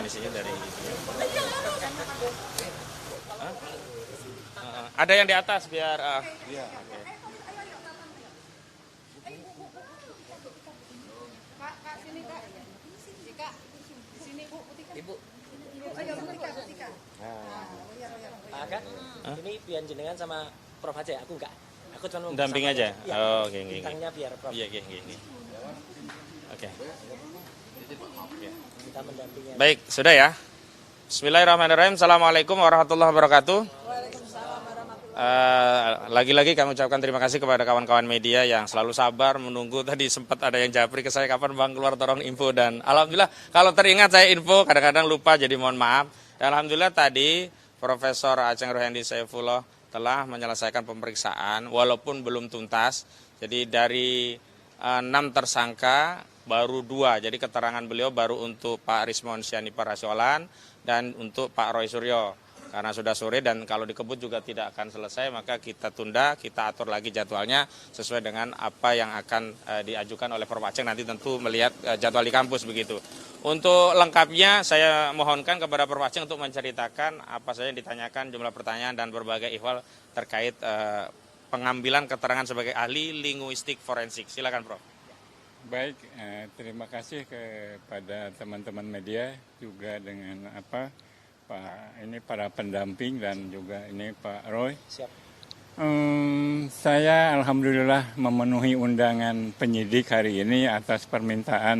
definisinya dari Hah? Ada yang di atas biar Iya. oke. Kak, sini Kak. Kak, di sini Bu. Ibu, Oh iya, Bu Tika. Pak Aga, ini biar jenengan sama Prof aja, aku enggak. Aku cuma mau Damping bersama aja. Ya, Oh, oke. bintangnya biar Prof. Iya. Oke. Kita mendampingi. Baik, sudah ya. Bismillahirrahmanirrahim. Assalamualaikum warahmatullahi wabarakatuh. Lagi-lagi kami ucapkan terima kasih kepada kawan-kawan media yang selalu sabar menunggu. Tadi sempat ada yang japri ke saya, kapan Bang keluar tolong info, dan alhamdulillah kalau teringat saya info, kadang-kadang lupa, jadi mohon maaf. Dan alhamdulillah tadi Profesor Aceng Rohendi Saifullah telah menyelesaikan pemeriksaan walaupun belum tuntas. Jadi dari 6 tersangka baru 2, jadi keterangan beliau baru untuk Pak Rismon Sianipar Rasiolan dan untuk Pak Roy Suryo. Karena sudah sore dan kalau dikebut juga tidak akan selesai, maka kita tunda, kita atur lagi jadwalnya sesuai dengan apa yang akan diajukan oleh Prof Aceng, nanti tentu melihat jadwal di kampus begitu. Untuk lengkapnya saya mohonkan kepada Prof Aceng untuk menceritakan apa saja yang ditanyakan, jumlah pertanyaan dan berbagai ihwal terkait pengambilan keterangan sebagai ahli linguistik forensik. Silakan Prof. Baik, terima kasih kepada teman-teman media juga dengan para pendamping dan juga ini Pak Roy. Siap. Saya alhamdulillah memenuhi undangan penyidik hari ini atas permintaan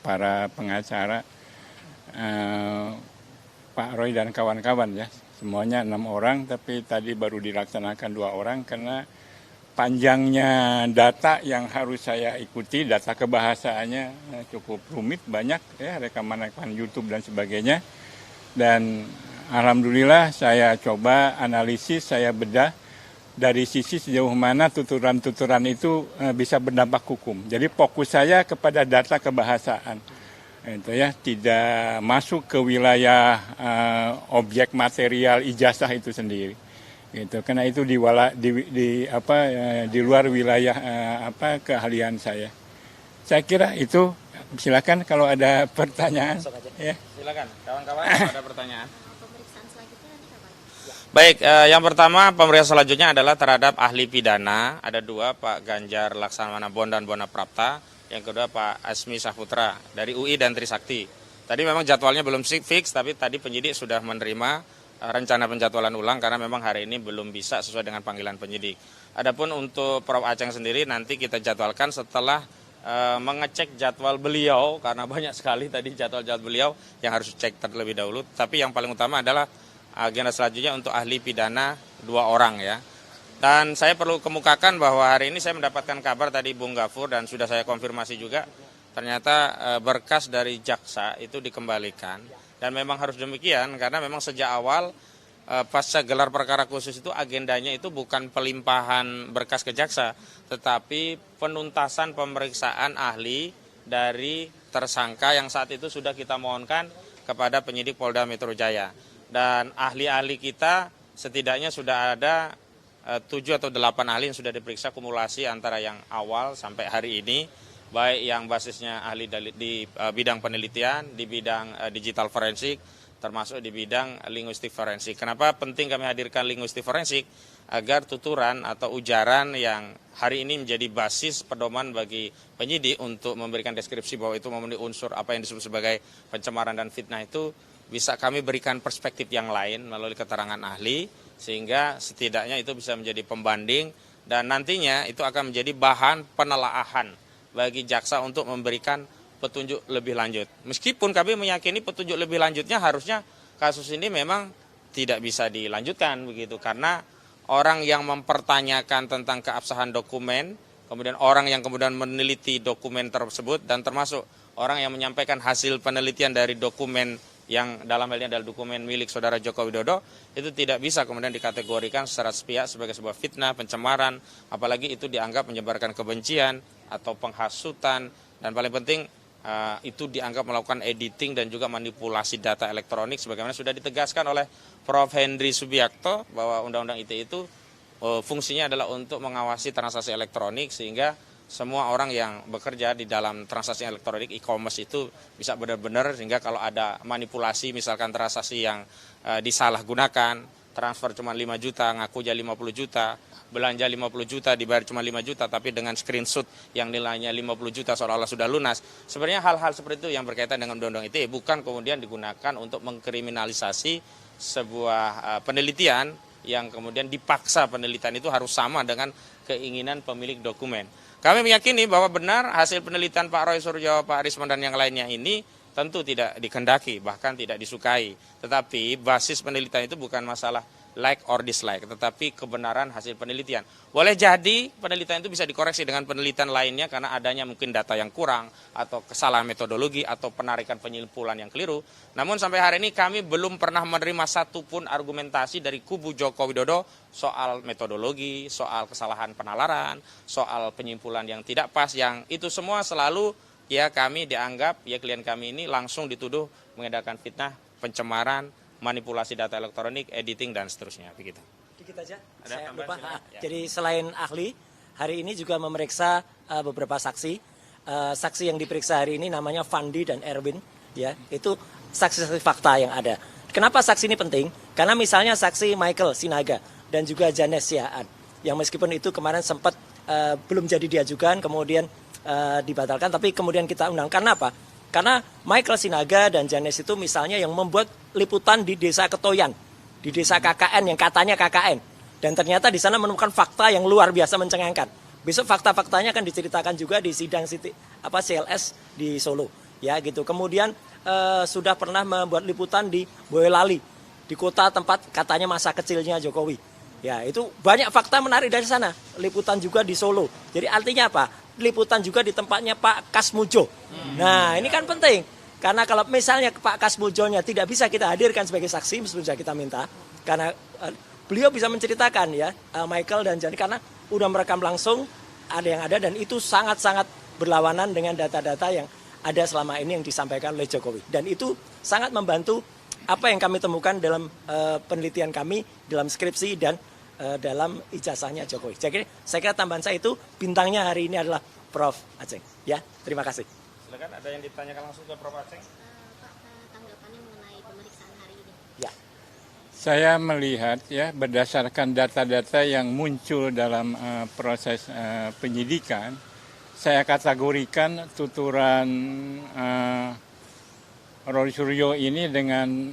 para pengacara Pak Roy dan kawan-kawan ya. Semuanya 6 orang, tapi tadi baru dilaksanakan 2 orang karena panjangnya data yang harus saya ikuti, data kebahasaannya cukup rumit, banyak ya, rekaman-rekaman YouTube dan sebagainya. Dan alhamdulillah saya coba analisis, saya bedah dari sisi sejauh mana tuturan-tuturan itu bisa berdampak hukum. Jadi fokus saya kepada data kebahasaan. Itu ya, tidak masuk ke wilayah objek material ijazah itu sendiri. Gitu. Karena itu di luar wilayah keahlian saya. Saya kira itu. Silakan kalau ada pertanyaan. Ya. Silakan, kawan-kawan ada pertanyaan. Pemeriksaan selanjutnya nanti kapan? Baik, yang pertama pemeriksaan selanjutnya adalah terhadap ahli pidana. Ada 2, Pak Ganjar Laksamana Bondan Bonaprapta. Yang kedua Pak Asmi Saputra dari UI dan Trisakti. Tadi memang jadwalnya belum fix, tapi tadi penyidik sudah menerima rencana penjadwalan ulang karena memang hari ini belum bisa sesuai dengan panggilan penyidik. Adapun untuk Prof Aceng sendiri nanti kita jadwalkan setelah mengecek jadwal beliau, karena banyak sekali tadi jadwal-jadwal beliau yang harus dicek terlebih dahulu. Tapi yang paling utama adalah agenda selanjutnya untuk ahli pidana 2 orang ya. Dan saya perlu kemukakan bahwa hari ini saya mendapatkan kabar tadi Bung Gafur dan sudah saya konfirmasi juga, ternyata berkas dari jaksa itu dikembalikan. Dan memang harus demikian karena memang sejak awal pasca gelar perkara khusus itu agendanya itu bukan pelimpahan berkas ke jaksa, tetapi penuntasan pemeriksaan ahli dari tersangka yang saat itu sudah kita mohonkan kepada penyidik Polda Metro Jaya. Dan ahli-ahli kita setidaknya sudah ada 7 atau 8 ahli yang sudah diperiksa kumulasi antara yang awal sampai hari ini, baik yang basisnya ahli di bidang penelitian, di bidang digital forensik, termasuk di bidang linguistik forensik. Kenapa penting kami hadirkan linguistik forensik? Agar tuturan atau ujaran yang hari ini menjadi basis pedoman bagi penyidik untuk memberikan deskripsi bahwa itu memenuhi unsur apa yang disebut sebagai pencemaran dan fitnah itu bisa kami berikan perspektif yang lain melalui keterangan ahli, sehingga setidaknya itu bisa menjadi pembanding dan nantinya itu akan menjadi bahan penelaahan bagi jaksa untuk memberikan petunjuk lebih lanjut. Meskipun kami meyakini petunjuk lebih lanjutnya harusnya kasus ini memang tidak bisa dilanjutkan begitu karena orang yang mempertanyakan tentang keabsahan dokumen, kemudian orang yang kemudian meneliti dokumen tersebut dan termasuk orang yang menyampaikan hasil penelitian dari dokumen yang dalam hal ini adalah dokumen milik saudara Joko Widodo, itu tidak bisa kemudian dikategorikan secara sepihak sebagai sebuah fitnah, pencemaran, apalagi itu dianggap menyebarkan kebencian atau penghasutan, dan paling penting itu dianggap melakukan editing dan juga manipulasi data elektronik sebagaimana sudah ditegaskan oleh Prof. Henry Subiakto bahwa Undang-Undang ITE itu fungsinya adalah untuk mengawasi transaksi elektronik sehingga semua orang yang bekerja di dalam transaksi elektronik e-commerce itu bisa benar-benar, sehingga kalau ada manipulasi misalkan transaksi yang disalahgunakan, transfer cuma 5 juta, ngaku aja 50 juta, belanja 50 juta dibayar cuma 5 juta tapi dengan screenshot yang nilainya 50 juta seolah-olah sudah lunas. Sebenarnya hal-hal seperti itu yang berkaitan dengan undang-undang ITE bukan kemudian digunakan untuk mengkriminalisasi sebuah penelitian yang kemudian dipaksa penelitian itu harus sama dengan keinginan pemilik dokumen. Kami meyakini bahwa benar hasil penelitian Pak Roy Suryo, Pak Rismon dan yang lainnya ini tentu tidak dikehendaki, bahkan tidak disukai. Tetapi basis penelitian itu bukan masalah like or dislike, tetapi kebenaran hasil penelitian. Boleh jadi penelitian itu bisa dikoreksi dengan penelitian lainnya karena adanya mungkin data yang kurang, atau kesalahan metodologi, atau penarikan penyimpulan yang keliru. Namun sampai hari ini kami belum pernah menerima satupun argumentasi dari kubu Joko Widodo soal metodologi, soal kesalahan penalaran, soal penyimpulan yang tidak pas, yang itu semua selalu ya kami dianggap, ya klien kami ini langsung dituduh mengedarkan fitnah, pencemaran, manipulasi data elektronik, editing, dan seterusnya. Begitu. Dikit aja, Ada saya tambahan, lupa. silakan. Ya. Jadi selain ahli, hari ini juga memeriksa beberapa saksi. Saksi yang diperiksa hari ini namanya Fandi dan Erwin. Ya, itu saksi-saksi fakta yang ada. Kenapa saksi ini penting? Karena misalnya saksi Michael Sinaga dan juga Janes Siaan, yang meskipun itu kemarin sempat belum jadi diajukan, kemudian dibatalkan, tapi kemudian kita undang. Karena apa? Karena Michael Sinaga dan Janes itu misalnya yang membuat liputan di desa Ketoyan, di desa KKN yang katanya KKN. Dan ternyata di sana menemukan fakta yang luar biasa mencengangkan. Besok fakta-faktanya akan diceritakan juga di sidang CLS di Solo. Ya gitu. Kemudian sudah pernah membuat liputan di Boyolali, di kota tempat katanya masa kecilnya Jokowi. Ya itu banyak fakta menarik dari sana. Liputan juga di Solo. Jadi artinya apa? Liputan juga di tempatnya Pak Kasmujo. Nah ini kan penting. Karena kalau misalnya Pak Kasmujonya tidak bisa kita hadirkan sebagai saksi, meskipun sudah kita minta. Karena beliau bisa menceritakan ya, Michael dan Jani, karena udah merekam langsung, ada yang ada, dan itu sangat-sangat berlawanan dengan data-data yang ada selama ini yang disampaikan oleh Jokowi. Dan itu sangat membantu apa yang kami temukan dalam penelitian kami, dalam skripsi dan dalam ijazahnya Jokowi. Jadi saya kira tambahan saya itu bintangnya hari ini adalah Prof. Aceng. Ya, terima kasih. Silakan, ada yang ditanyakan langsung ke Prof. Aceng. Pak, tanggapannya mengenai pemeriksaan hari ini. Ya. Saya melihat ya berdasarkan data-data yang muncul dalam proses penyidikan, saya kategorikan tuturan Roy Suryo ini dengan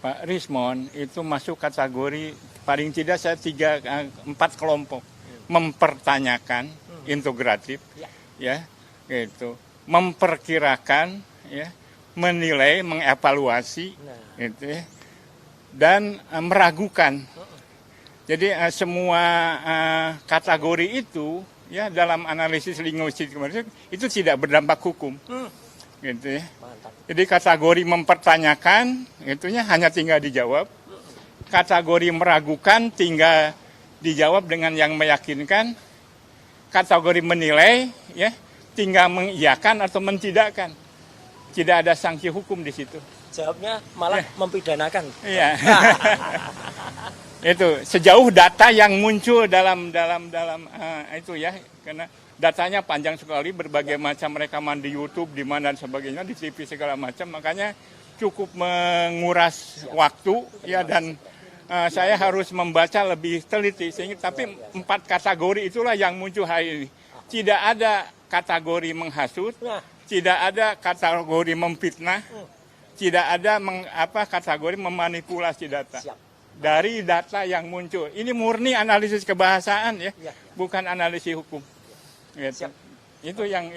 Pak Rismon itu masuk kategori paling tidak saya 4 kelompok. Mempertanyakan, integratif, ya, gitu. Memperkirakan, ya, menilai, mengevaluasi, gitu ya, dan meragukan. Jadi semua kategori itu ya dalam analisis linguistik itu tidak berdampak hukum. Gitu ya. Jadi kategori mempertanyakan itunya hanya tinggal dijawab. Kategori meragukan tinggal dijawab dengan yang meyakinkan. Kategori menilai ya tinggal mengiyakan atau mentidakkan. Tidak ada sanksi hukum di situ. Jawabnya malah mempidanakan. Iya. Itu sejauh data yang muncul dalam itu ya, karena datanya panjang sekali, berbagai macam rekaman di YouTube, di mana dan sebagainya, di TV segala macam, makanya cukup menguras waktu ya, dan saya harus membaca lebih teliti, sehingga tapi 4 kategori itulah yang muncul hari ini. Tidak ada kategori menghasut, tidak ada kategori memfitnah, tidak ada kategori memanipulasi data. Dari data yang muncul, ini murni analisis kebahasaan ya, bukan analisis hukum. Gitu. Itu yang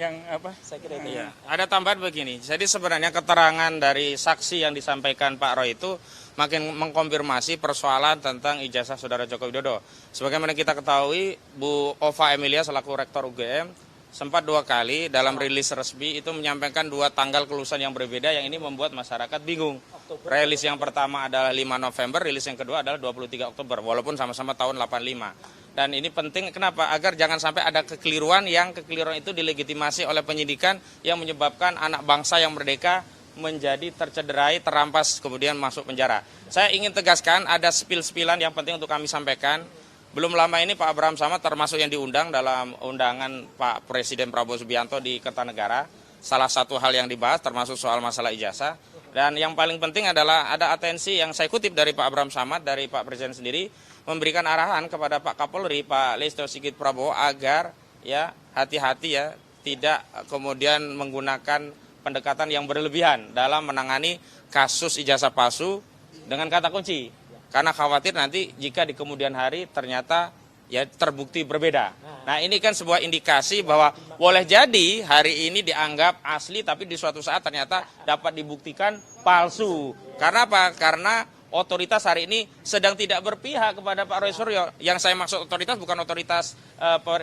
Saya kira itu. Ya, ada tambahan begini. Jadi sebenarnya keterangan dari saksi yang disampaikan Pak Roy itu makin mengkonfirmasi persoalan tentang ijazah Saudara Joko Widodo. Sebagaimana kita ketahui, Bu Ova Emilia selaku Rektor UGM sempat 2 kali dalam rilis resmi itu menyampaikan 2 tanggal kelulusan yang berbeda, yang ini membuat masyarakat bingung. Rilis yang pertama adalah 5 November, rilis yang kedua adalah 23 Oktober, walaupun sama-sama tahun 85. Dan ini penting, kenapa? Agar jangan sampai ada kekeliruan itu dilegitimasi oleh penyidikan yang menyebabkan anak bangsa yang merdeka menjadi tercederai, terampas, kemudian masuk penjara. Saya ingin tegaskan ada spill-spillan yang penting untuk kami sampaikan, belum lama ini Pak Abraham Samad termasuk yang diundang dalam undangan Pak Presiden Prabowo Subianto di Kertanegara. Salah satu hal yang dibahas termasuk soal masalah ijazah. Dan yang paling penting adalah ada atensi yang saya kutip dari Pak Abraham Samad, dari Pak Presiden sendiri, memberikan arahan kepada Pak Kapolri, Pak Listio Sigit Prabowo, agar ya hati-hati ya, tidak kemudian menggunakan pendekatan yang berlebihan dalam menangani kasus ijazah palsu dengan kata kunci. Karena khawatir nanti jika di kemudian hari ternyata ya terbukti berbeda. Nah ini kan sebuah indikasi bahwa boleh jadi hari ini dianggap asli tapi di suatu saat ternyata dapat dibuktikan palsu. Karena apa? Karena otoritas hari ini sedang tidak berpihak kepada Pak Roy Suryo. Yang saya maksud otoritas bukan otoritas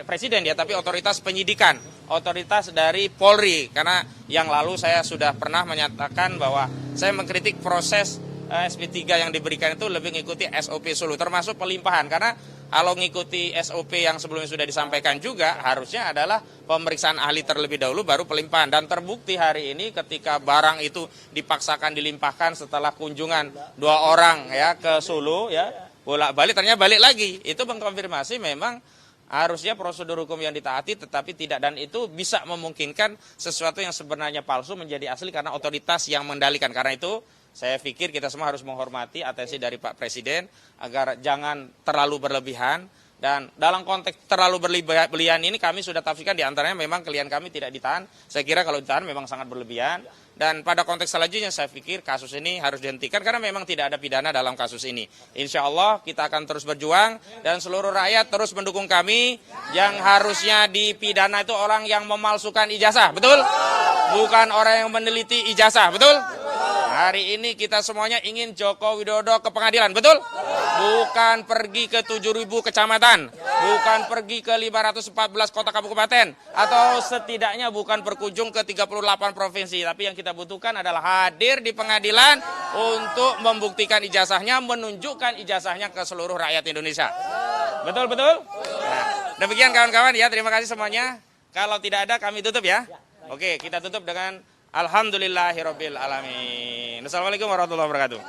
presiden ya, tapi otoritas penyidikan, otoritas dari Polri. Karena yang lalu saya sudah pernah menyatakan bahwa saya mengkritik proses SP3 yang diberikan itu lebih mengikuti SOP Solo, termasuk pelimpahan. Karena kalau mengikuti SOP yang sebelumnya sudah disampaikan juga, harusnya adalah pemeriksaan ahli terlebih dahulu baru pelimpahan. Dan terbukti hari ini ketika barang itu dipaksakan dilimpahkan setelah kunjungan 2 orang ya ke Solo ya, bolak-balik ternyata balik lagi. Itu mengkonfirmasi memang harusnya prosedur hukum yang ditaati, tetapi tidak, dan itu bisa memungkinkan sesuatu yang sebenarnya palsu menjadi asli karena otoritas yang mengendalikan. Karena itu saya pikir kita semua harus menghormati atensi dari Pak Presiden agar jangan terlalu berlebihan. Dan dalam konteks terlalu berlebihan ini kami sudah tafsirkan diantaranya memang klien kami tidak ditahan. Saya kira kalau ditahan memang sangat berlebihan. Dan pada konteks selanjutnya saya pikir kasus ini harus dihentikan karena memang tidak ada pidana dalam kasus ini. Insya Allah kita akan terus berjuang dan seluruh rakyat terus mendukung kami. Yang harusnya dipidana itu orang yang memalsukan ijazah, betul? Bukan orang yang meneliti ijazah, betul? Hari ini kita semuanya ingin Joko Widodo ke pengadilan, betul? Bukan pergi ke 7.000 kecamatan, bukan pergi ke 514 kota kabupaten, atau setidaknya bukan berkunjung ke 38 provinsi. Tapi yang kita butuhkan adalah hadir di pengadilan untuk membuktikan ijazahnya, menunjukkan ijazahnya ke seluruh rakyat Indonesia. Betul, betul? Nah, demikian kawan-kawan ya, terima kasih semuanya. Kalau tidak ada kami tutup ya. Oke, kita tutup dengan Alhamdulillahirabbil alamin. Assalamualaikum warahmatullahi wabarakatuh.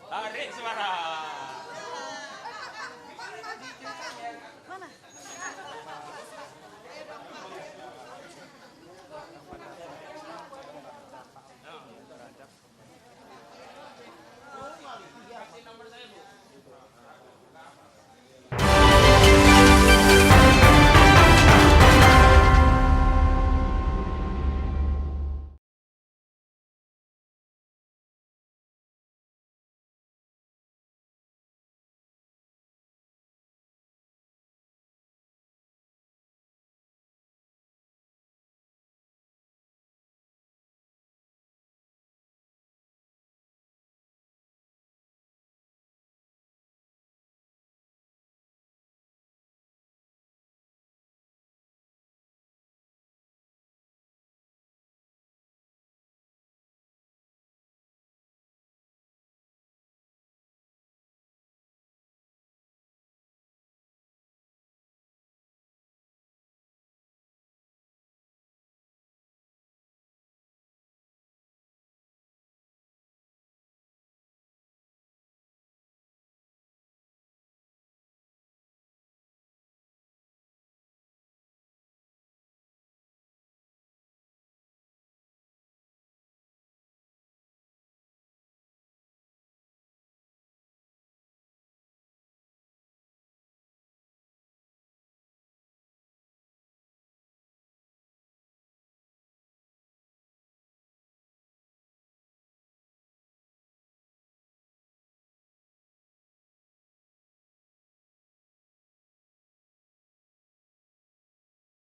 Tarik suara.